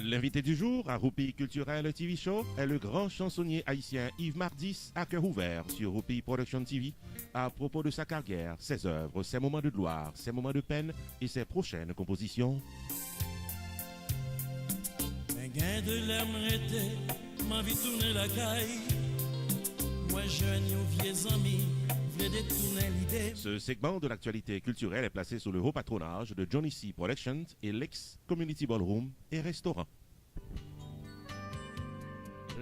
L'invité du jour à Roupi Culturel TV Show est le grand chansonnier haïtien Yves Mardis à cœur ouvert sur Roupi Production TV à propos de sa carrière, ses œuvres, ses moments de gloire, ses moments de peine et ses prochaines compositions. De l'âme arrêtée, ma vie tourne la caille. Moi jeune, yon vieux ami, voulait détourner l'idée. Ce segment de l'actualité culturelle est placé sous le haut patronage de Johnny C. Productions et l'ex Community Ballroom et Restaurant.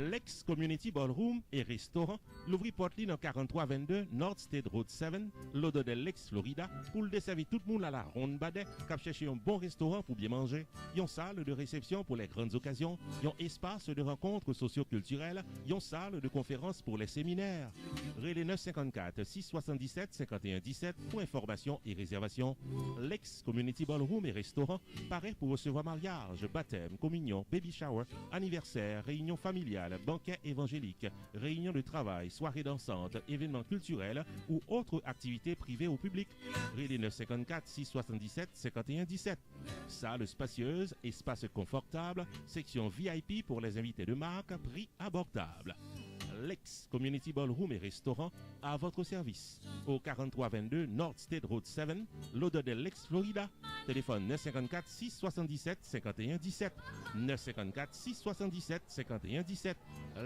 L'ex Community Ballroom et Restaurant l'ouvrit Portland en 4322 North State Road 7, l'odeur de l'ex Florida, pour le desservir tout le monde à la ronde badet, qui chercher un bon restaurant pour bien manger, une salle de réception pour les grandes occasions, un espace de rencontres socio-culturelles, une salle de conférences pour les séminaires. Relais 954 677 5117 pour information et réservation. L'ex Community Ballroom et Restaurant paraît pour recevoir mariage, baptême, communion, baby shower, anniversaire, réunion familiale, banquet évangélique, réunion de travail, soirée dansante, événements culturels ou autres activités privées au public. Relais 954 677 5117. Salle spacieuse, espace confortable, section VIP pour les invités de marque, prix abordable. L'ex Community Ballroom et Restaurant à votre service. Au 4322 North State Road 7, l'odeur de l'ex Florida. Téléphone 954 677 5117. 954 677 5117.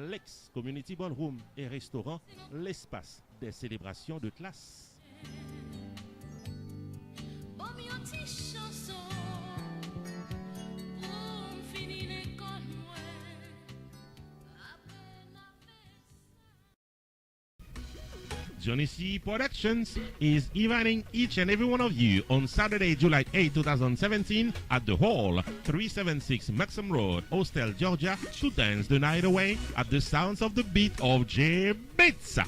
L'ex Community Ballroom et Restaurant, l'espace des célébrations de classe. Johnny C. Productions is inviting each and every one of you on Saturday, July 8, 2017 at the Hall, 376 Maxim Road, Austell, Georgia, to dance the night away at the sounds of the beat of J Beats.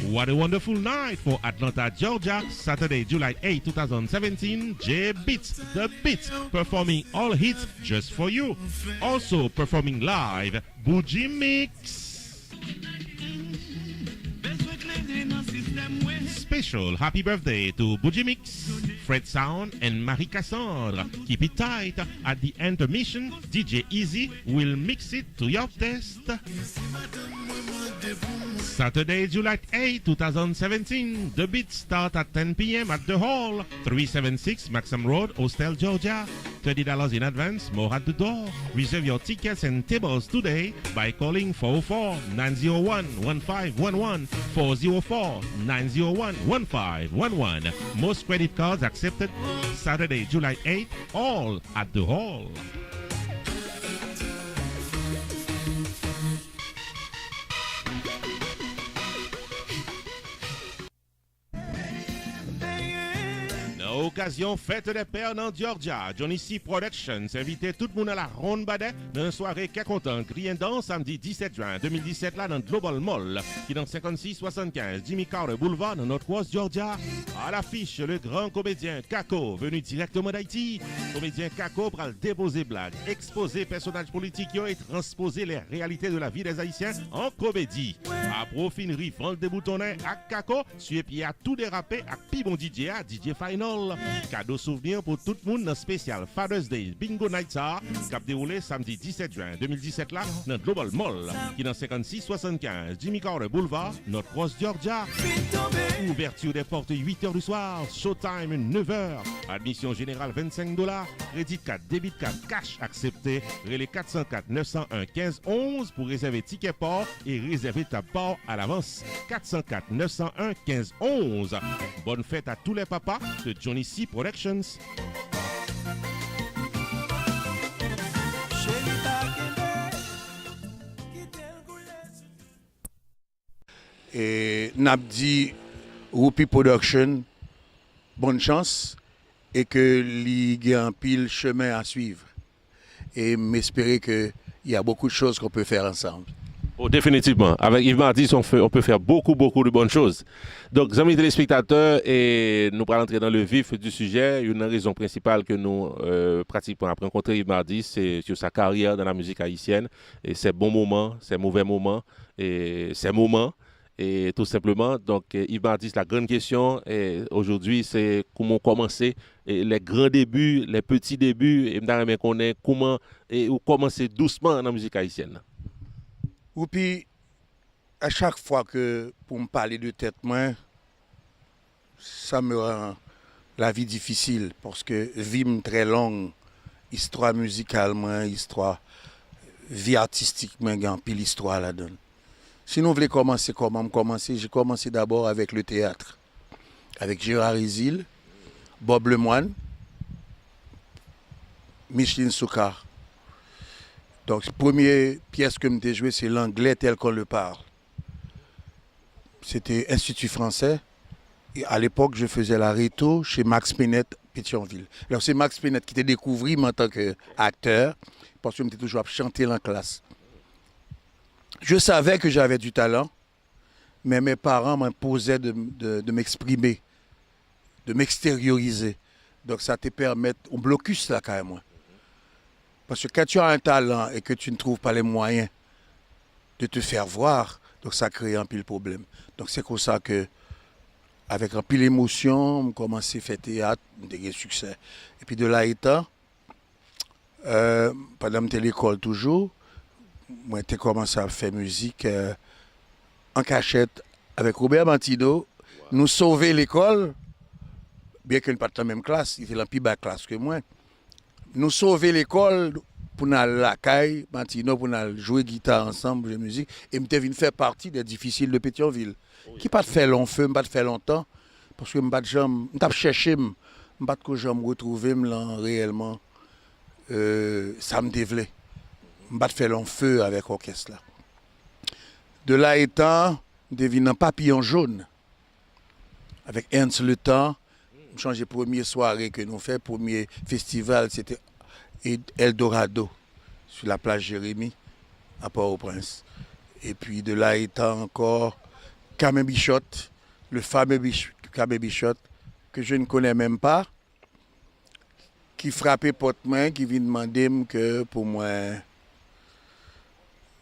What a wonderful night for Atlanta, Georgia, Saturday, July 8, 2017, J Beats, The Beats, performing all hits just for you. Also performing live, Bougie Mix. Special happy birthday to Bougie Mix, Fred Sound, and Marie Cassandra. Keep it tight. At the intermission, DJ Easy will mix it to your taste. Saturday, July 8, 2017. The beats start at 10 p.m. at the Hall, 376 Maxim Road, Austell, Georgia. $30 in advance, more at the door. Reserve your tickets and tables today by calling 404-901-1511, 404-901-1511. Most credit cards accepted. Saturday, July 8, all at the Hall. Occasion fête des pères dans Georgia. Johnny C. Productions invité tout le monde à la ronde badet dans une soirée qu'est content. Grien dans samedi 17 juin 2017 là dans Global Mall qui est dans 5675 Jimmy Carter Boulevard dans Northwest Georgia. À l'affiche le grand comédien Kako venu directement d'Haïti. Comédien Kako pour déposer blagues, exposer personnages politiques et transposer les réalités de la vie des Haïtiens en comédie. À profinerie vente des boutonnets à Kako, suivi à tout dérapé à Pibon DJ à DJ Final. Cadeau souvenir pour tout le monde dans spécial Father's Day Bingo Night qui a déroulé samedi 17 juin 2017 là dans Global Mall qui est dans 5675 Jimmy Carter Boulevard, Northwest Georgia. Ouverture des portes 8h du soir, showtime 9h. Admission générale $25. Crédit card, débit card, cash accepté. Relais 404 901 15 11 pour réserver ticket port et réserver ta part à l'avance. 404 901 15 11. Bonne fête à tous les papas de Johnny C. Productions. Et Nabdi Roupi Production, bonne chance et que il y a un pile chemin à suivre. Et m'espérer qu'il y a beaucoup de choses qu'on peut faire ensemble. Oh, définitivement. Avec Yves Mardis, on peut faire beaucoup de bonnes choses. Donc, amis téléspectateurs, et nous allons entrer dans le vif du sujet. Une raison principale que nous pratiquons après rencontrer Yves Mardis, c'est sur sa carrière dans la musique haïtienne. Et ses bons moments, ses mauvais moments, et ses moments. Et tout simplement, donc Yves Martis, la grande question aujourd'hui, c'est comment commencer les grands débuts, les petits débuts, et me connaître comment ou commencer doucement dans la musique haïtienne. Ou puis, à chaque fois que pour me parler de tête main, ça me rend la vie difficile parce que vie très longue, histoire musicalement, histoire vie artistiquement, il y a un pile histoire là-dedans. Si nous voulons commencer comment commencer, j'ai commencé d'abord avec le théâtre, avec Gérard Isil, Bob Lemoine, Micheline Soukar. Donc, la première pièce que j'ai jouée, c'est l'anglais tel qu'on le parle. C'était Institut français. Et à l'époque, je faisais la réto chez Max Pinette, Pétionville. Alors, c'est Max Pinette qui t'a découvert en tant qu'acteur, parce que j'étais toujours à chanter en classe. Je savais que j'avais du talent, mais mes parents m'imposaient de m'exprimer, de m'extérioriser. Donc, ça te permet, on blocus là, quand même. Parce que quand tu as un talent et que tu ne trouves pas les moyens de te faire voir, donc ça crée un pile problème. Donc, c'est comme ça que, avec un pile d'émotion, on commençait à faire théâtre, on a eu succès. Et puis, de là étant, pendant que l'école toujours, moi, j'ai commencé à faire musique en cachette avec Robert Mantino. Nous sauver l'école, bien qu'il n'ait pas de la même classe, il était dans la plus basse classe que moi. Nous sauver l'école pour aller à la caille, Mantino, pour aller jouer guitare ensemble, jouer musique. Et je venu faire partie des difficiles de Pétionville. Qui pas fait long feu, pas fait longtemps, parce que je n'ai cherché, je ne me retrouver réellement. Ça me dévelait. Je n'ai fait long feu avec l'orchestre. De là étant, je devine un papillon jaune. Avec Ernst Le Temps, je change la première soirée que nous faisons, le premier festival, c'était Eldorado, sur la plage Jérémy, à Port-au-Prince. Et puis de là étant encore Camé Bichotte, le fameux Camé Bichotte, que je ne connais même pas, qui frappait porte-main, qui vient demander que pour moi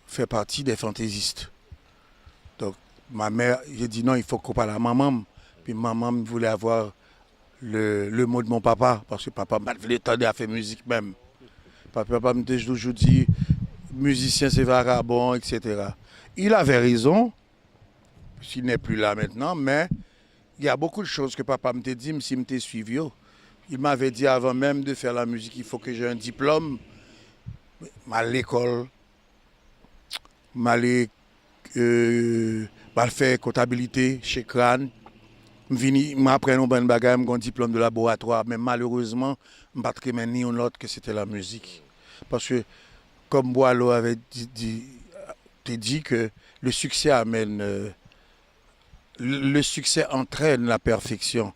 faire partie des fantaisistes. Donc ma mère, j'ai dit non, il faut qu'on parle à maman. Puis maman voulait avoir le mot de mon papa, parce que papa m'a voulu tendre à faire musique même. Papa m'a toujours dit, musicien c'est vagabond, etc. Il avait raison, s'il n'est plus là maintenant, mais il y a beaucoup de choses que papa m'a dit, si je suivi. Il m'avait dit avant même de faire la musique, il faut que j'ai un diplôme. À l'école, m'aller faire comptabilité chez Crane. Je m'apprends un bon bagage, un diplôme de laboratoire, mais malheureusement, je ne sais pas ni un autre que c'était la musique. Parce que, comme Boileau avait dit que le succès amène, le succès entraîne la perfection.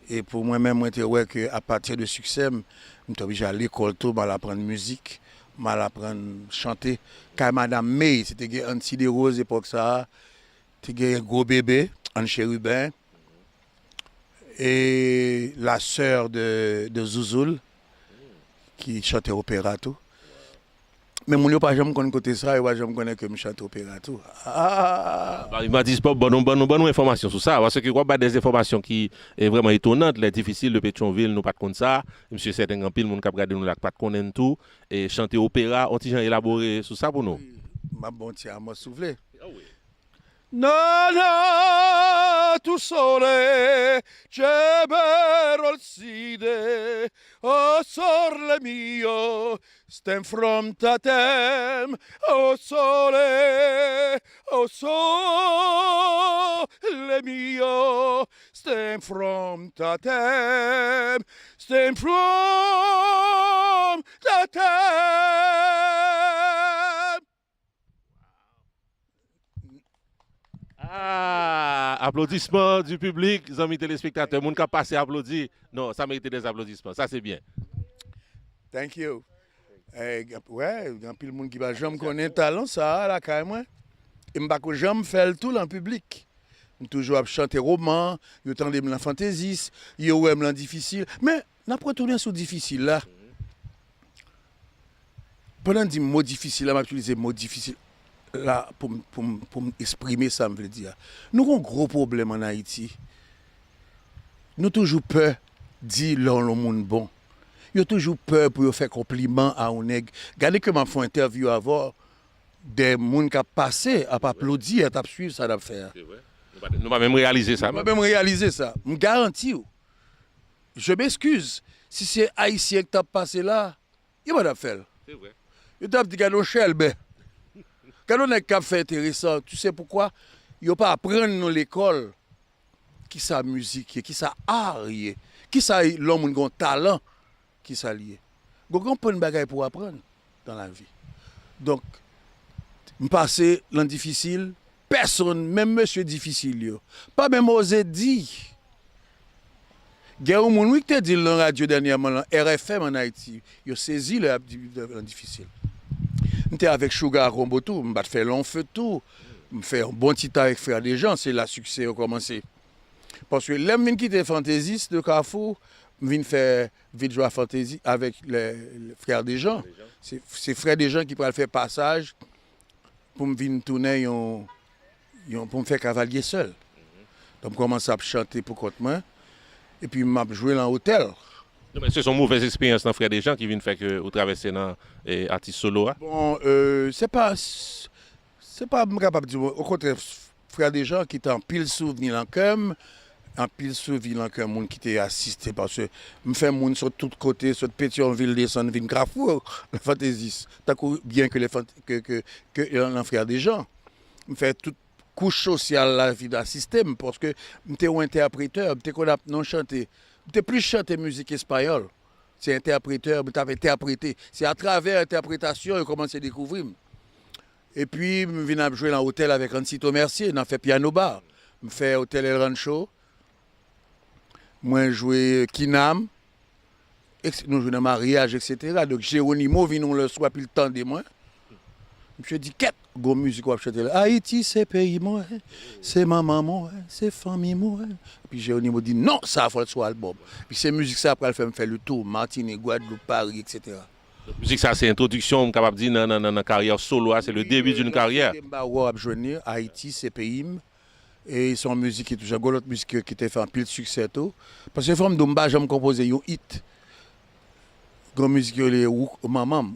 Et pour moi-même, je ouais qu'à partir de succès, je suis obligé à l'école, je vais apprendre musique, je vais apprendre à chanter. Quand Madame May, c'était un petit des roses époque ça, c'était un gros bébé, Anne Chérubin, et la sœur de Zouzoul, qui chantait opéra tout. Mais mon pas jamais connaît côté ça, et moi jamais connais que je chante opéra tout. Il m'a dit pas bonne information sur ça, parce que quoi bah des informations qui est vraiment étonnantes, les difficiles de Pétionville, nous pas de connaître ça. Monsieur certain grand pile monde qui regarder nous là pas de connaître tout et chanter opéra, on t'y élaboré sur ça pour nous. Ma bon tiens, moi souffler. Nana tu sole cebero il side o sole mio stem fronte a tem o sole mio stem fronte a tem Ah, applaudissements du public, amis téléspectateurs, monde qui a passé applaudir. Non, ça mérite des applaudissements, ça c'est bien. Thank you. Ouais, il y a un monde qui va jamais connaître talent ça là quand même. Et je ne jamais faire le tout en public. Je toujours chanter roman, je tendais la fantaisie, je aime la difficile, mais n'a pas retourner sur difficile là. Pendant dit mot difficile, là, m'a utilisé mot difficile. là, pour exprimer ça, me veut dire. Nous avons un gros problème en Haïti. Nous toujours peur de dire le monde bon. Nous avons toujours peur pour faire compliment à un nègre. Regardez comment font interview avant des gens qui ont passé à applaudir, à suivre ça à faire. Nous va même réaliser ça. Nous même réaliser ça. Je garantis. Je m'excuse. Si c'est haïtien qui t'a passé là, il va le faire. C'est vrai. Il t'a dit qu'il y a un chelbe. Quand on a un fait intéressant, tu sais pourquoi? Il ne pas apprendre dans l'école qui sa musique, qui sa art, qui sa l'homme qui a un talent, qui sa lié. Il y a plein de bagages pour apprendre dans la vie. Donc, je passe l'an difficile, personne, même monsieur difficile, pas même osé dire. Il y a un monde qui te dit dans la radio dernièrement, RFM en Haïti, il a saisi l'an difficile. J'étais avec Sugar Rombotou, je fais long feu tout, je fais un bon petit temps avec Frère des gens, c'est là succès a commencé. Parce que l'homme qui était fantaisiste de Carrefour, je viens faire vidéo à fantaisie avec les Frères des gens. C'est Frères des gens qui pourraient faire passage pour me venir tourner pour me faire cavalier seul. Donc je commence à chanter pour contre moi et puis je joué dans l'hôtel. Mais ce sont mauvaises expériences dans Frères des gens qui viennent faire que vous traversez dans artiste solo. Bon, c'est pas capable de dire. Au contraire, Frères des gens qui étaient en pile souvenir en cœur, en pile souvenir en cœur, monde qui était assisté parce que me fait monde sur tous côtés, sur Pétionville, descendre, vin Carrefour, le fantaisiste. Tant bien que les Frères des gens, me fait toute couche sociale la vie d'un système parce que j'étais un interpréteur, j'étais qu'on a non chanté. Je plus chanter musique espagnole. C'est interpréteur, je interprété. C'est à travers l'interprétation que je commence à découvrir. Et puis, je viens jouer dans l'hôtel avec Rancito Mercier, on a fait piano bar. Je fais Hôtel El Rancho. Moi, je joué Kinam. Nous jouons dans mariage, etc. Donc, Géronimo vient le soir, puis le temps de moi. Je me dis, qu'est-ce que musique qu'on va chanter là? Haïti, c'est pays, moi. C'est maman, moi. C'est famille, moi. Puis Géronimo dit, non, ça faut le soit album. Puis ces musiques, ça, après, elle fait le tour. Martinique, Guadeloupe, Paris, etc. La musique, ça, c'est introduction, capable de dire, dans la carrière solo, c'est le début d'une carrière. Haïti, c'est pays. Et son musique est toujours l'autre musique qui était fait un pile de succès. Parce que les femmes d'Omba, j'aime composer un hit. Grande musique, les Wouk Mamam.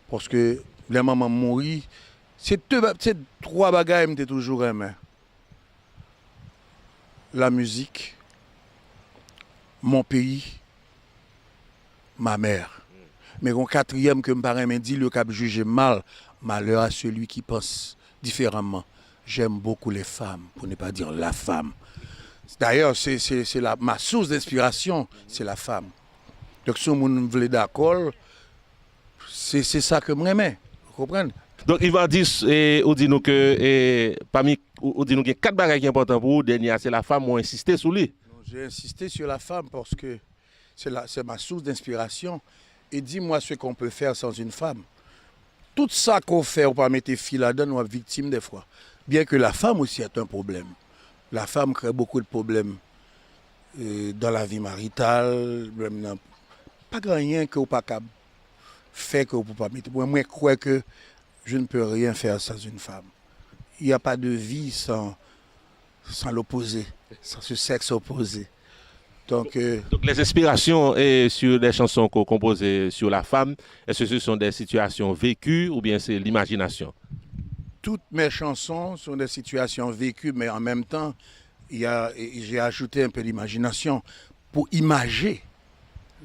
Parce que les mamans mourir, c'est trois bagages que j'ai toujours aimé. La musique, mon pays, ma mère. Mais un quatrième que me paraît me dit, le cap juge mal, malheur à celui qui pense différemment. J'aime beaucoup les femmes, pour ne pas dire la femme. D'ailleurs, c'est ma source d'inspiration, c'est la femme. Donc si on veut d'accord, c'est ça que j'aime. Vous comprenez? Donc, il va dire, on dit nous que parmi, on dit nous qu'il y a 4 bagages qui sont importants pour vous. Dernier, c'est la femme, on a insisté sur lui. J'ai insisté sur la femme parce que c'est ma source d'inspiration. Et dis-moi ce qu'on peut faire sans une femme. Tout ça qu'on fait, on peut mettre filles là-dedans, on est victime des fois. Bien que la femme aussi est un problème. La femme crée beaucoup de problèmes dans la vie maritale. Pas grand rien que vous pas faire que vous ne pouvez pas mettre. Moi, je crois que je ne peux rien faire sans une femme. Il n'y a pas de vie sans l'opposé, sans ce sexe opposé. Donc les inspirations sur des chansons qu'on compose sur la femme, est-ce que ce sont des situations vécues ou bien c'est l'imagination? Toutes mes chansons sont des situations vécues, mais en même temps, j'ai ajouté un peu d'imagination pour imager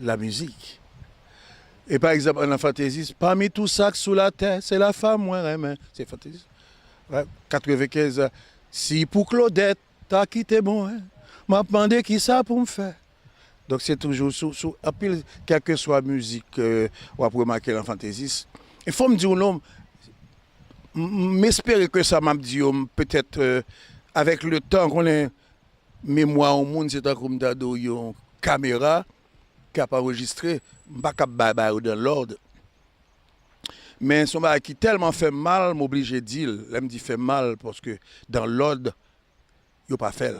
la musique. Et par exemple, en fantaisiste, parmi tout ça sous la terre, c'est la femme, moi, c'est fantaisiste. Ouais, 95, si pour Claudette, t'as quitté moi, m'a demandé qui ça pour me faire. Donc c'est toujours sous quelle que soit la musique, on va remarquer en fantaisiste. Il faut me dire, non, m'espérer que ça m'a dit, peut-être avec le temps qu'on ait mémoire au monde, c'est comme une caméra qui a enregistré, pas capable dans l'ordre. Mais son mari qui tellement fait mal, m'oblige à dire, elle me dit fait mal parce que dans l'ordre, il n'a pas fait.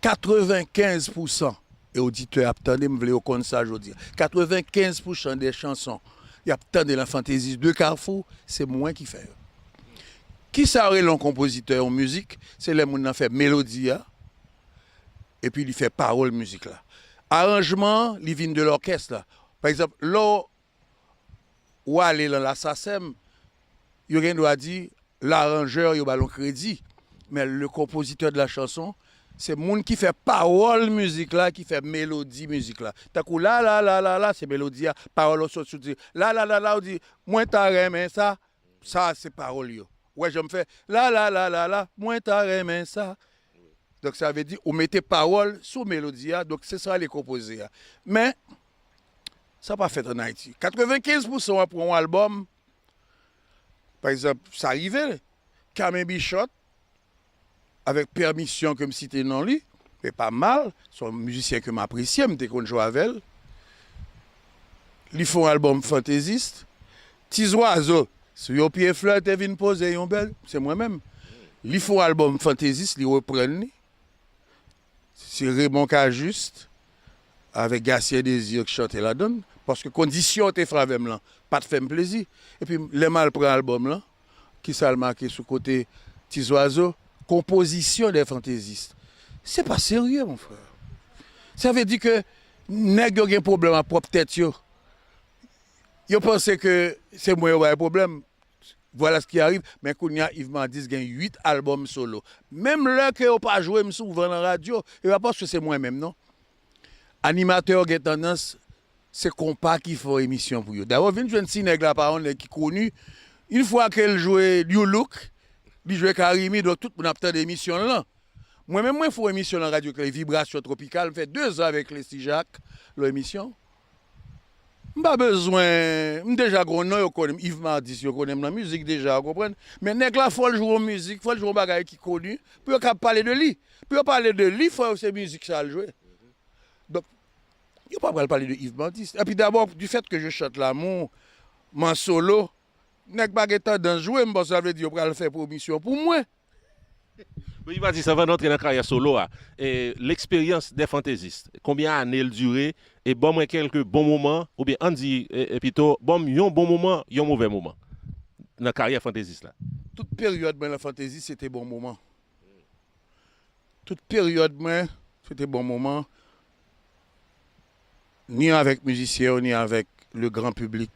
95% et auditeurs, attendez, je voulais au ça aujourd'hui. 95% des chansons Il y a tant de la fantaisie de Carrefour, c'est moi qui fais. Qui s'arrête l'un compositeur en musique, c'est les gens qui fait mélodie et puis il fait parole musique là. Arrangement, il vient de l'orchestre là. Par exemple, là où aller dans la SACEM, il doit dire l'arrangeur il a le crédit, mais le compositeur de la chanson, c'est le monde qui fait parole musique là, qui fait mélodie musique là. T'as coup là là là là là, c'est mélodie, parole au sous là là là là, on dit moi t'as aimé ça, ça c'est parole yo. Ouais, je me fais là là là là là, moi t'as aimé ça. Donc ça veut dire on mettait parole sous mélodie, donc c'est ça les composer. Mais ça pas fait en Haïti. 95% pour un album, par exemple, ça arrivait. Camille Bichot, avec permission que me citer non lui, mais pas mal, c'est un musicien que m'apprécie, me qu'on joue avec elle. Ils font un album fantaisiste. Petits oiseaux, sur your pied fleur, te vin poser yon belle, c'est moi-même. Ils font un album fantaisiste, ils reprennent. C'est Raymond Cajuste, avec Gatien Désir qui chante la donne. Parce que condition te fait avec là, pas de faire plaisir. Et puis, les mal prend l'album là, qui s'est marqué sur côté Petits oiseaux, composition des fantaisistes. C'est pas sérieux, mon frère. Ça veut dire que nèg yo gen problème à propre tête yo. Yo pense que c'est moi qui ai un problème. Voilà ce qui arrive. Mais kounya Yves Mandis gagne 8 albums solo. Même là que yo pas joué souvent dans la radio, il va pas que c'est moi-même, non? Animateur qui tendance, c'est compas qui font émission pour eux. D'abord, une jeune fille là par exemple qui connue, une fois qu'elle jouait New Look, il jouait Karimi, donc tout le monde a d'émission là. Moi-même, moi, il faut émission dans la radio, les vibrations tropicales. Je fais 2 ans avec les Jacques, l'émission. Je n'ai pas besoin. Déjà, je connais Yves Mardis, je connais la musique déjà, vous comprenez? Mais il faut jouer en musique, il faut jouer en bagaille qui est connu. Puis on parler de lui. Puis on parler de lui, il faut que musique ça jouer. Donc, il ne faut pas parler de Yves Mardis. Et puis d'abord, du fait que je chante l'amour, mon solo, je n'ai pas de jouer, ça veut dire que je vais le faire pour mission pour moi. Oui, il va dire ça va entrer dans la carrière solo. L'expérience des fantaisistes, combien d'années elle durait, et bon, moi, quelques bons moments, ou bien on dit, et plutôt, bon, il y a un bon moment, il y a un mauvais moment dans la carrière fantaisiste là. Toute période de la fantaisie, c'était bon moment. Toute période, c'était bon moment. Ni avec musiciens, ni avec le grand public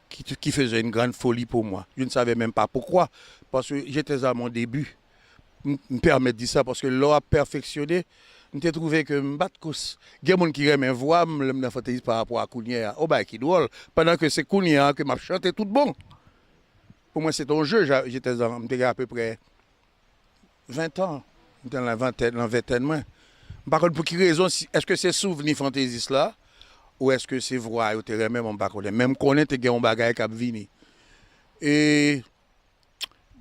qui faisait une grande folie pour moi. Je ne savais même pas pourquoi, parce que j'étais à mon début. Me permet de dire ça parce que l'on a perfectionné. Je trouvé que je batte cause. Il y a des gens qui aiment voix, me fantaisie par rapport à Kounia. Oh bah qui drôle. Pendant que c'est Kounia que m'a chanté tout bon. Pour moi c'est un jeu. J'étais à peu près 20 ans. Dans la vingtaine. Par contre pour quelle raison, est-ce que c'est souvenir fantaisiste là ou est-ce que c'est voix ou terrain même on pas connaître. Même connaître que un bagage qui a venu. Et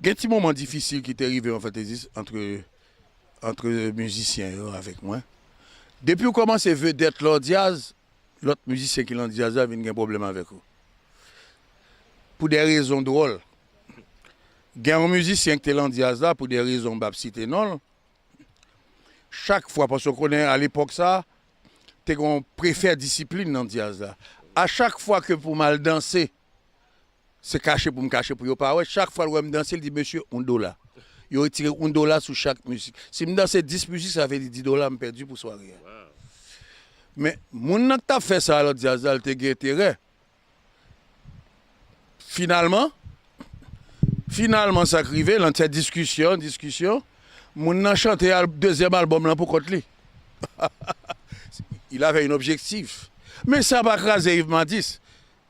il y a un petit moment difficile qui est arrivé en fantaisiste entre musiciens avec moi. Depuis qu'on commence à vedette Lord Diaz, l'autre musicien qui est Lord Diaz a un problème avec eux. Pour des raisons drôles. Il y a un musicien qui est Lord Diaz là pour des raisons cité non. Chaque fois, parce qu'on connaît à l'époque ça, on préfère discipline dans Diaz là. À chaque fois que pour mal danser, c'est caché pour me cacher pour yo pas. Chaque fois que je danse, il dit monsieur $1. Il retire $1 sur chaque musique. Si je danse 10 musiques, ça fait $10 me perdu pour soirée. Wow. Mais mon qui a fait ça alors Diaz, il a intérêt. Finalement ça arrivé dans cette discussion, mon a chanté le deuxième album là pour Kotli. Il avait un objectif. Mais ça va craser Yves Mandis.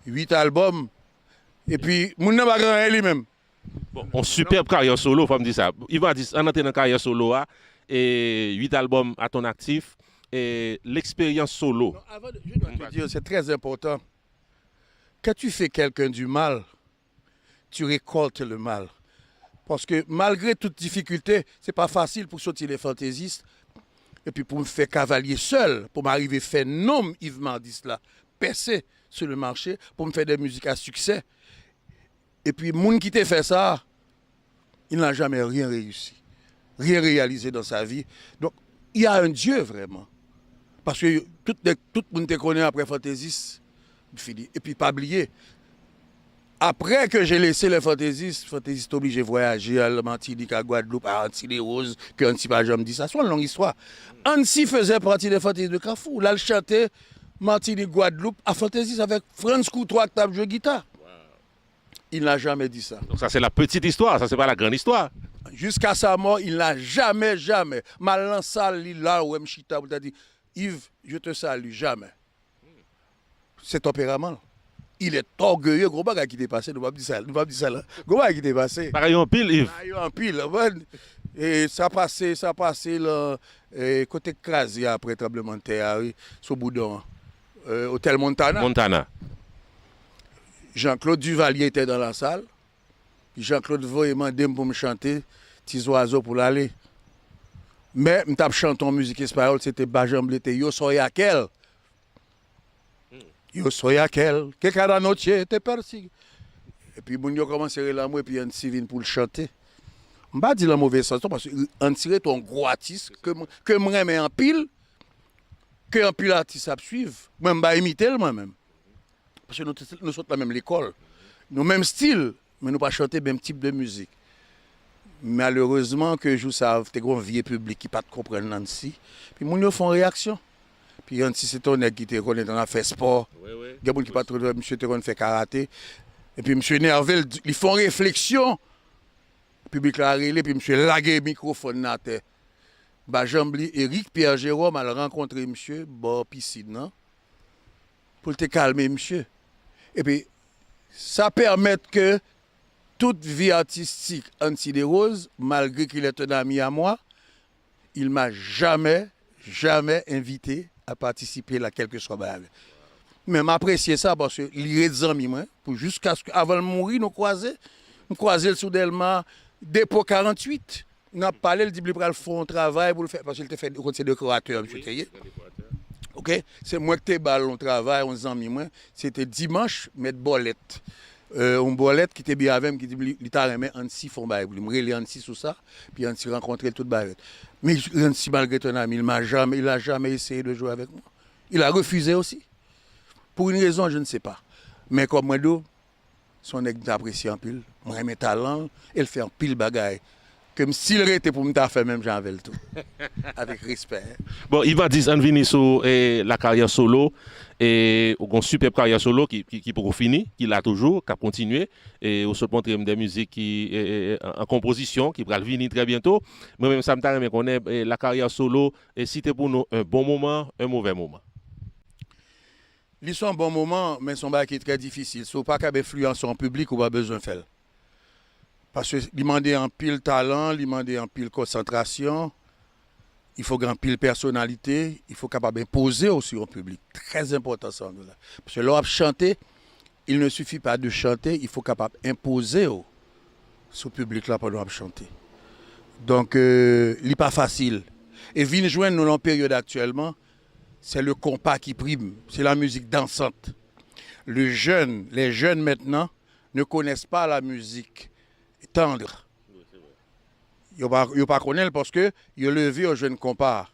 8 albums. Et puis, mon n'a pas grand lui-même. Bon, en superbe carrière solo, il faut me dire ça. Il va dire, on entre dans carrière solo, et 8 albums à ton actif, et l'expérience solo. Non, avant je dois te dire, c'est très important. Quand tu fais quelqu'un du mal, tu récoltes le mal. Parce que malgré toute difficulté, c'est pas facile pour sortir les fantaisistes. Et puis pour me faire cavalier seul, pour m'arriver à faire nom Yves Mardis là, percer sur le marché, pour me faire des musiques à succès. Et puis, les gens qui t'a fait ça, il n'a jamais rien réussi, rien réalisé dans sa vie. Donc, il y a un Dieu vraiment. Parce que tout le monde te connaît après fantaisiste, fini. Et puis, pas oublier, Après que j'ai laissé les fantaisistes obligés de voyager à Martinique, à Guadeloupe, à Antilles-les-Roses, que Annecy pas jamais dit ça, c'est une longue histoire. Annecy faisait partie des fantaisistes de Carrefour. Là, il chantait Martinique, Guadeloupe, à fantaisiste avec Franz Coutois qui tape jouer guitare. Il n'a jamais dit ça. Donc ça, c'est la petite histoire, ça, c'est pas la grande histoire. Jusqu'à sa mort, il n'a jamais, mal lancé là où Mchita vous a dit, Yves, je te salue, jamais. C'est tempérament. Il est orgueilleux, gros bagage qui t'est passé, nous ne pas dire ça là. Gros bagage qui t'est passé. Pareil en pile, Yves. Pareil en pile. Et ça passé là, côté Krasi après tremblement de terre, oui, sur Boudon, Hôtel Montana. Montana. Jean-Claude Duvalier était dans la salle. Puis Jean-Claude Voye m'a demandé pour me chanter Petits oiseaux pour l'aller. Mais je chanté en musique espagnole, c'était Bajam Blete, Yo soy aquel. Yo soy aquel, que cada noche te persigue. Et puis, mon yo commencé à l'amour et puis on s'y vient pour le chanter. Je ne vais pas dire la mauvaise chanson parce qu'on tire ton gros artiste que je remets en pile, que en pile artiste à suivre. Moi, je vais imiter moi-même. Parce que nous sommes la même l'école. Nous même style, mais nous pas chanter le même type de musique. Malheureusement, que je savais, c'est un vieux public qui ne comprend pas Nancy. Puis, les gens font réaction. Puis, Nancy, c'est ton nègre qui te connaît, on a fait sport. Il y a des gens qui ne comprennent pas, monsieur te fait karaté. Et puis, monsieur énervé, ils font réflexion. Le public l'a relé, puis monsieur lagué le microphone dans la tête. Bah, Jambli, Eric Pierre Jérôme a rencontré monsieur, bon, piscine, non? Pour te calmer, monsieur. Et puis, ça permet que toute vie artistique Annecy des Roses, malgré qu'il est un ami à moi, il ne m'a jamais invité à participer à quelque chose. Mais m'apprécier ça parce que il des amis, pour jusqu'à ce qu'avant de mourir, nous croisons le soudainement, dépôt 48. Nous avons parlé, il dit qu'il va faire un travail pour le faire, parce qu'il était fait de décorateur, monsieur Théier. Ok, c'est moi qui t'ai ballon travail, 11 ans, c'était dimanche, mettre bolette. Une bolette qui était bien avec qui dit il t'a remis Annecy font bail, il me relé Annecy sur ça, puis Annecy rencontré toute barrette. Mais Annecy malgré ton ami, il a jamais essayé de jouer avec moi. Il a refusé aussi. Pour une raison, je ne sais pas. Mais comme moi, son nègre apprécie en pile, moi mes talents, il fait en pile bagaille. Comme s'il était pour me faire même j'en le tout. Avec respect. Bon, il va dire, on vient sur la carrière solo, et une superbe carrière solo qui pour finir, qui l'a toujours, qui a continué, et au montrer des musiques qui en composition, qui va venir très bientôt. Moi-même, ça me t'a qu'on est la carrière solo, et si c'était pour nous un bon moment, un mauvais moment. Ils sont un bon moment, mais son bac est très difficile. Si vous n'avez pas d'influence en public, vous n'avez pas besoin de faire. Parce que demander un pile talent, demander un pile concentration, il faut grand pile personnalité, il faut capable imposer aussi au public. Très important ça. Parce que lorsque chanter, il ne suffit pas de chanter, il faut capable imposer au public là pendant chanter. Donc, il n'est pas facile. Et venir joindre nous dans la période actuellement, c'est le compas qui prime, c'est la musique dansante. Les jeunes maintenant ne connaissent pas la musique tendre. Ils ne pas connaissent parce que ils ont levé au jeune compas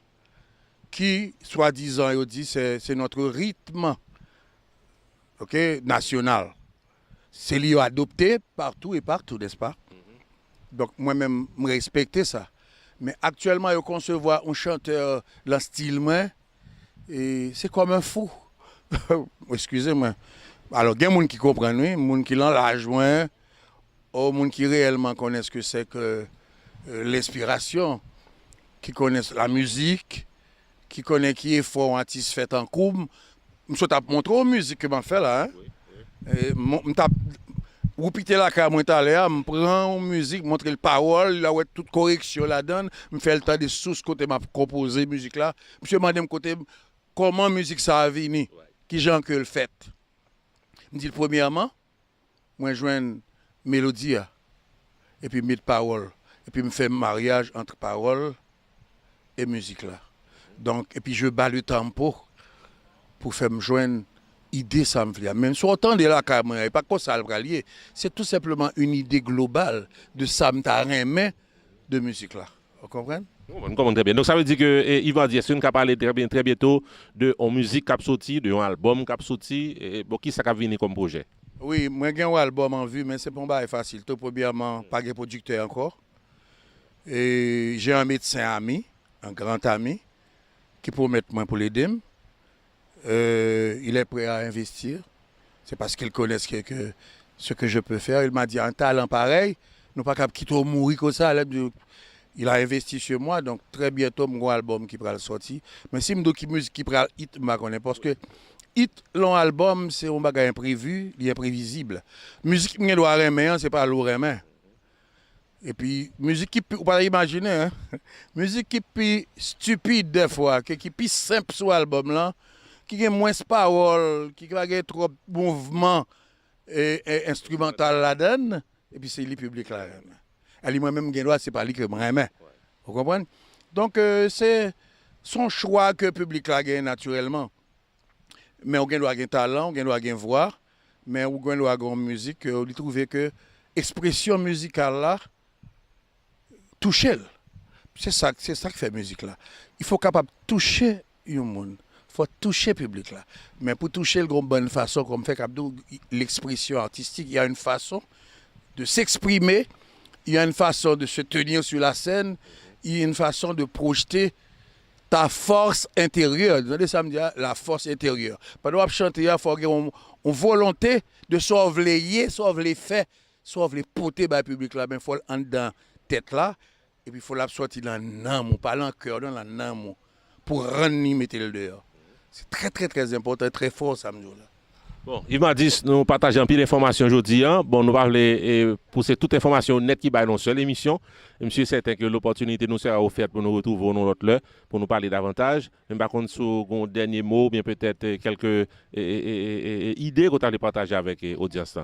qui, soi-disant, ils dit c'est notre rythme national. C'est lui adopté partout, n'est-ce pas? Donc moi-même, je respecte ça. Mais actuellement, ils concevoir un chanteur dans style moi, et c'est comme un fou. Excusez-moi. Alors, il y a des gens qui comprennent, des gens qui l'enlagent moins, ou des gens qui réellement connaissent ce que c'est que l'inspiration, qui connaissent la musique, qui connaissent qui est fort, un artiste fait en couple. Je t'ai montré la musique que je fais là. Vous pitez la carte, je prends la musique, je montre la parole, là où toute correction la donne, je fais le temps de sous côté m'a composé la musique là. Monsieur m'a dit côté comment la musique ça a venu, qui gens que le fait. Je dis premièrement, moi je joue une mélodie et puis mettre parole et puis me fais un mariage entre parole et musique là. Donc et puis je bats le tempo pour faire me joindre idée ça me fait. Même si on entend de la caméra, et pas quoi ça le lier, c'est tout simplement une idée globale de ça me de musique là. Vous comprenez? On comprend très bien. Donc ça veut dire que Yves Andy, est-ce qu'on va parler très bientôt de musique qui a sorti, de un album qui a sorti, et bon, qui ça va venir comme projet? Oui, moi j'ai un album en vue, mais c'est pas un bail facile. Tout premièrement, pas de producteur encore. Et j'ai un médecin ami, un grand ami, qui promet moi pour l'aider. Il est prêt à investir. C'est parce qu'il connaît ce que je peux faire. Il m'a dit, un talent pareil, nous pas capable quitter mourir comme ça. Il a investi sur moi, donc très bientôt, mon album qui va le sortir. Mais si je dis musique qui va hit, je ne connais pas. Parce que hit, l'album, c'est un bagage imprévu, il est imprévisible. Musique qui doit aimer, c'est pas lourd aimer. Et puis, musique qui, vous pouvez imaginer, hein? Musique qui est stupide des fois, qui est plus simple sur l'album là, qui a moins de paroles, qui a trop de mouvements et instrumental là-dedans, et puis c'est le public là. Et moi-même, c'est pas lui que je m'aime. Vous comprenez? Donc, c'est son choix que le public là gagne naturellement. Mais on doit avoir un talent, on doit avoir une voix, mais on doit avoir une musique, on trouve que l'expression musicale là, toucher. C'est ça qui fait musique là. Il faut capable de toucher le monde. Il faut toucher le public là. Mais pour toucher de bonne façon, comme fait l'expression artistique, il y a une façon de s'exprimer, il y a une façon de se tenir sur la scène, il y a une façon de projeter ta force intérieure. Vous ça me dit la force intérieure. Pendant que chanter, il faut avoir une volonté de sauver les sauver les faits, sauver les porter par le public là. Il faut en dans tête là, et puis il faut la sortir dans l'âme, pas dans le cœur, dans l'âme, pour rendre mettre le dehors. C'est très très très important, très fort ça me dit là. Bon, Yves Madis, nous partageons un peu d'informations aujourd'hui. Hein. Bon, nous parlons pousser toute information nette qui va dans seule émission. Monsieur est certain que l'opportunité nous sera offerte pour nous retrouver dans l'autre lieu, pour nous parler davantage. Mais par contre, sur un dernier mot, bien peut-être quelques idées que vous allez partager avec l'audience.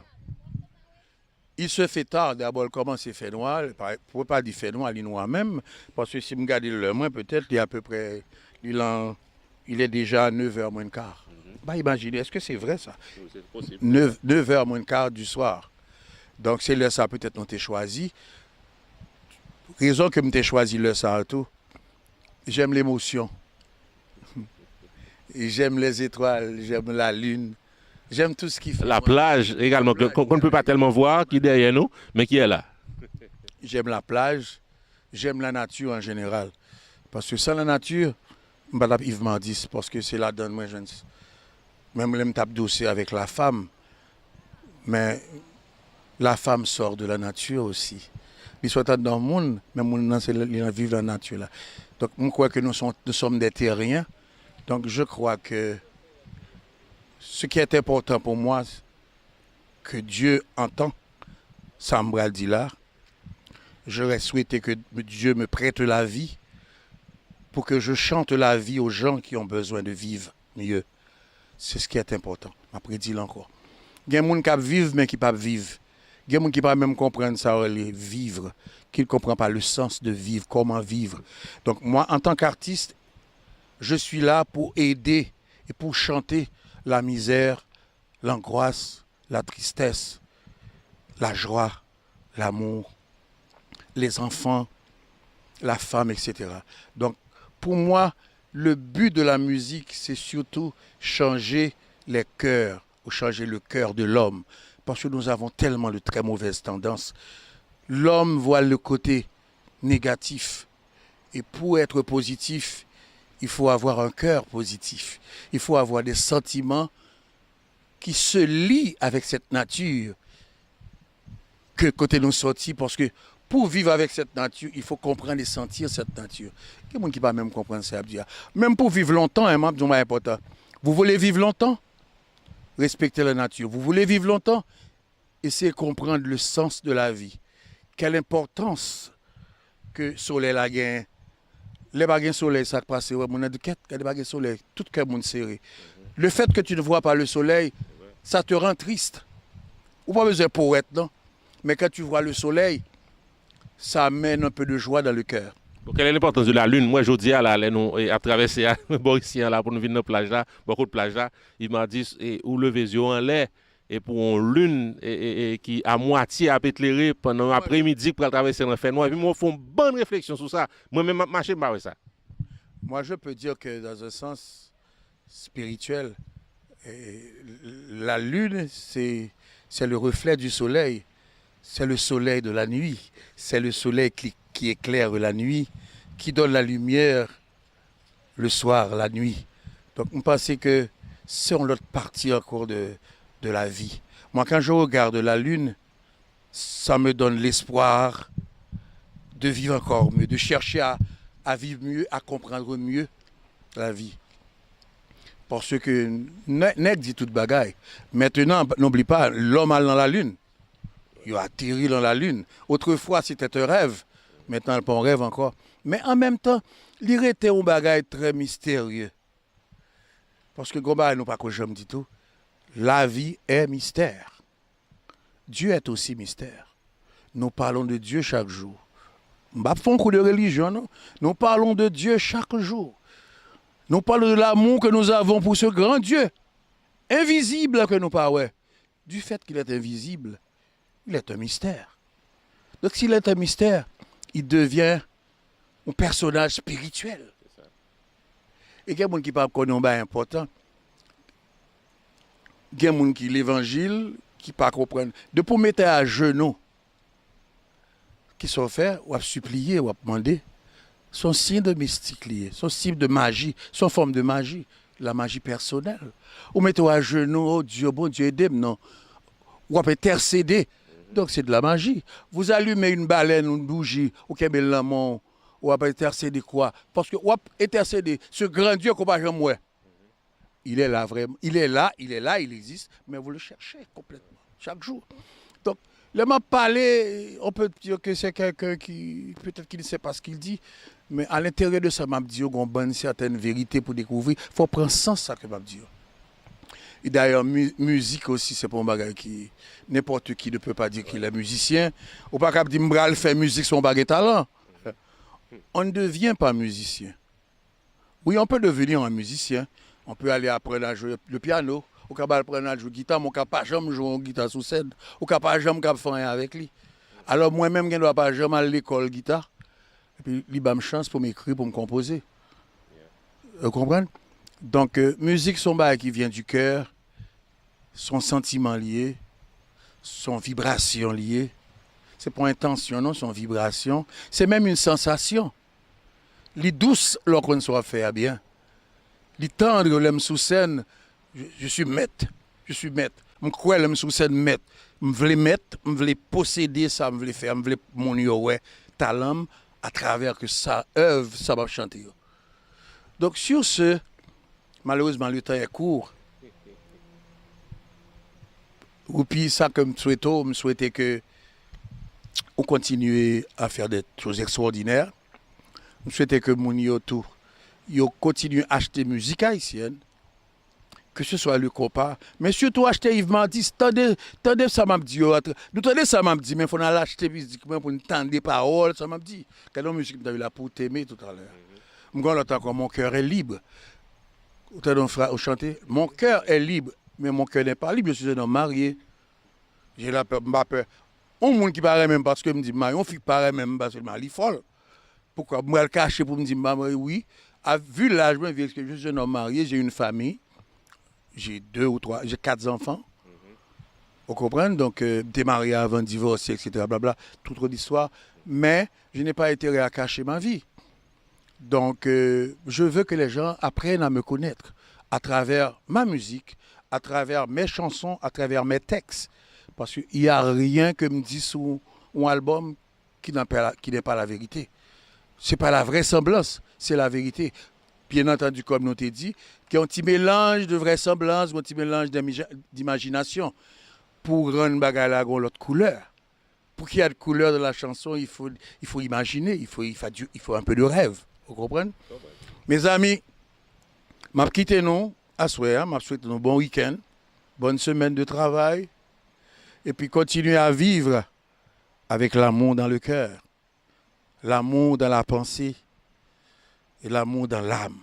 Il se fait tard, d'abord, comment c'est fait noir. Je ne peux pas dire fait noir, il noir même, parce que si je regarde le moins, peut-être, il est à peu près, il est déjà 9h moins le quart. Bah, imaginez, est-ce que c'est vrai ça? C'est possible. 9h moins le quart du soir. Donc, c'est là ça peut-être on t'a choisi. Raison que je choisi le ça tout. J'aime l'émotion. J'aime les étoiles, j'aime la lune. J'aime tout ce qui fait. La plage également, qu'on ne peut pas tellement voir, qui est derrière nous, mais qui est là. J'aime la plage, j'aime la nature en général. Parce que sans la nature, je ne Yves Madis, parce que c'est la donne, moi, je ne sais. Même je me tape dossier avec la femme, mais la femme sort de la nature aussi. Il soit dans le monde, mais le monde, c'est vivre dans la nature. Là. Donc, je crois que nous sommes des terriens. Donc, je crois que ce qui est important pour moi, que Dieu entend, Sambral dit là, j'aurais souhaité que Dieu me prête la vie pour que je chante la vie aux gens qui ont besoin de vivre mieux. C'est ce qui est important. Après, dis-le encore. Il y a des gens qui vivent, mais qui ne peuvent pas vivre. Il y a des gens qui ne peuvent pas même comprendre ça, vivre, qui ne comprennent pas le sens de vivre, comment vivre. Donc, moi, en tant qu'artiste, je suis là pour aider et pour chanter la misère, l'angoisse, la tristesse, la joie, l'amour, les enfants, la femme, etc. Donc, pour moi, le but de la musique, c'est surtout changer les cœurs, ou changer le cœur de l'homme. Parce que nous avons tellement de très mauvaises tendances. L'homme voit le côté négatif. Et pour être positif, il faut avoir un cœur positif. Il faut avoir des sentiments qui se lient avec cette nature que côté nous sortis, parce que pour vivre avec cette nature, il faut comprendre et sentir cette nature. Il y a des gens qui ne peuvent pas même comprendre ça. Même pour vivre longtemps, hein, c'est important. Vous voulez vivre longtemps? Respectez la nature. Vous voulez vivre longtemps? Essayez de comprendre le sens de la vie. Quelle importance que le soleil a gagné. Les baguettes soleil, ça passe, on a des baguettes soleil, tout le monde serré. Le fait que tu ne vois pas le soleil, ça te rend triste. Ou pas besoin de poète, non? Mais quand tu vois le soleil, ça amène un peu de joie dans le cœur. Quelle est l'importance de la lune? Moi, je dis à la nous à traverser Borisien là pour nous venir dans la plage là, beaucoup de plages là, il m'a dit où lever les yeux en l'air et pour une lune qui à moitié a éclairé pendant l'après-midi pour traverser le fait noir. Et puis moi, ils font une bonne réflexion sur ça. Moi-même, je marche pas avec ça. Moi, je peux dire que dans un sens spirituel, la lune, c'est c'est le reflet du soleil, c'est le soleil de la nuit, c'est le soleil qui éclaire la nuit, qui donne la lumière le soir, la nuit. Donc, on pensait que c'est l'autre partie encore de la vie. Moi, quand je regarde la lune, ça me donne l'espoir de vivre encore mieux, de chercher à vivre mieux, à comprendre mieux la vie. Parce que Nèg dit toute bagaille. Maintenant, n'oublie pas, l'homme allé dans la lune. Il a atterri dans la lune. Autrefois, c'était un rêve. Maintenant, pas un rêve encore. Mais en même temps, il était un bagaille très mystérieux. Parce que Gomba, nous pas que je me dis tout. La vie est mystère. Dieu est aussi mystère. Nous parlons de Dieu chaque jour. Nous ne faisons pas un coup de religion, non? Nous parlons de Dieu chaque jour. Nous parlons de l'amour que nous avons pour ce grand Dieu, invisible que nous parlons. Du fait qu'il est invisible, il est un mystère. Donc s'il est un mystère, il devient un personnage spirituel. Et il y a des gens qui parlent de choses importantes. Il y a des gens qui l'évangile, qui ne comprennent pas. De pour mettre à genoux, qui sont faits, ou à supplier, ou à demander, sont signes de mystique liés, sont signes de magie, sont formes de magie, la magie personnelle. Ou mettez à genoux, oh Dieu, bon Dieu, aidez-moi, non. Ou à intercéder. Donc c'est de la magie. Vous allumez une baleine, une bougie, ou qu'un lamont, ou à intercéder quoi? Parce que ou à intercéder, ce grand Dieu qu'on va jamais voir. Il est là vraiment. Il est là, il existe, mais vous le cherchez complètement, chaque jour. Donc, le m'a parlé, on peut dire que c'est quelqu'un qui, peut-être qu'il ne sait pas ce qu'il dit, mais à l'intérieur de ça, m'a dit qu'on a une certaine vérité pour découvrir. Il faut prendre sens ça que m'a dit. Et d'ailleurs, musique aussi, c'est pas un bagage qui, n'importe qui ne peut pas dire qu'il est musicien. Ou pas qu'à dire m'bral fait musique son bagage talent. On ne devient pas musicien. Oui, on peut devenir un musicien. On peut aller apprendre à jouer le piano. Ou capable apprendre à jouer guitare, mon capable jamais jouer une guitare sous scène. Ou capable jamais faire rien avec lui. Alors moi-même, je ne dois pas jamais aller à l'école guitare. Et puis, il m'a une chance pour m'écrire, pour me composer. Vous comprenez? Donc, musique, son bail qui vient du cœur, son sentiment lié, son vibration liée. C'est pas intention, non, son vibration. C'est même une sensation. Les douces, lorsqu'on soit fait bien. Les tendres, l'aime sous scène, je suis maître. Je suis maître. Je crois l'aime sous scène maître. Je veux mettre, je veux posséder ça, je veux faire, je veux mon talent à travers que ça œuvre, ça va chanter. Donc sur ce, malheureusement le temps est court. Ou puis ça comme je souhaitais que on continue à faire des choses extraordinaires. Je souhaitais que mon tout yo continue à acheter musique haïtienne, que ce soit le compas, mais surtout acheter Yves Martis, tendez ça m'a dit, nous tendez ça m'a dit, mais il faut aller acheter musique pour nous entendre des paroles, ça m'a dit. Quelle musique vous avez là pour t'aimer tout à l'heure. Moi, encore mon cœur est libre. Vous avez chanté, mon cœur est libre, mais mon cœur n'est pas libre, je suis un homme marié. J'ai la peur, ma peur. On monde qui paraît même parce que me dit, on fait paraît même parce que je folle. Pourquoi? Moi, le cacher pour me dire, oui. Vu l'âge, je suis un homme marié, j'ai une famille, j'ai 4 enfants. Vous comprenez? Donc, démarré avant, divorcé, etc. Blabla, toute autre histoire. Mais je n'ai pas intérêt à cacher ma vie. Donc, je veux que les gens apprennent à me connaître à travers ma musique, à travers mes chansons, à travers mes textes. Parce qu'il n'y a rien que me dit sur un album qui n'est pas la vérité. Ce n'est pas la vraisemblance, c'est la vérité. Bien entendu, comme nous t'ai dit, qu'il y a un petit mélange de vraisemblance, un petit mélange d'imagination pour rendre bagala l'autre couleur. Pour qu'il y ait de couleur dans la chanson, il faut imaginer, il faut un peu de rêve. Vous comprenez? Mes amis, je quitte nous à soir, je souhaite un bon week-end, bonne semaine de travail, et puis continuer à vivre avec l'amour dans le cœur, l'amour dans la pensée et l'amour dans l'âme.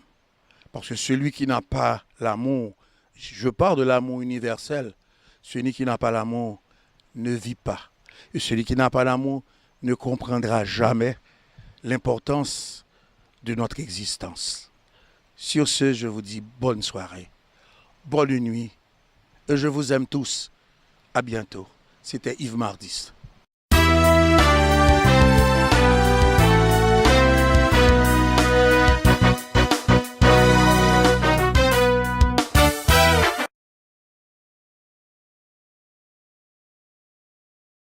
Parce que celui qui n'a pas l'amour, je parle de l'amour universel, celui qui n'a pas l'amour ne vit pas. Et celui qui n'a pas l'amour ne comprendra jamais l'importance de notre existence. Sur ce, je vous dis bonne soirée, bonne nuit, et je vous aime tous. À bientôt. C'était Yves Mardis.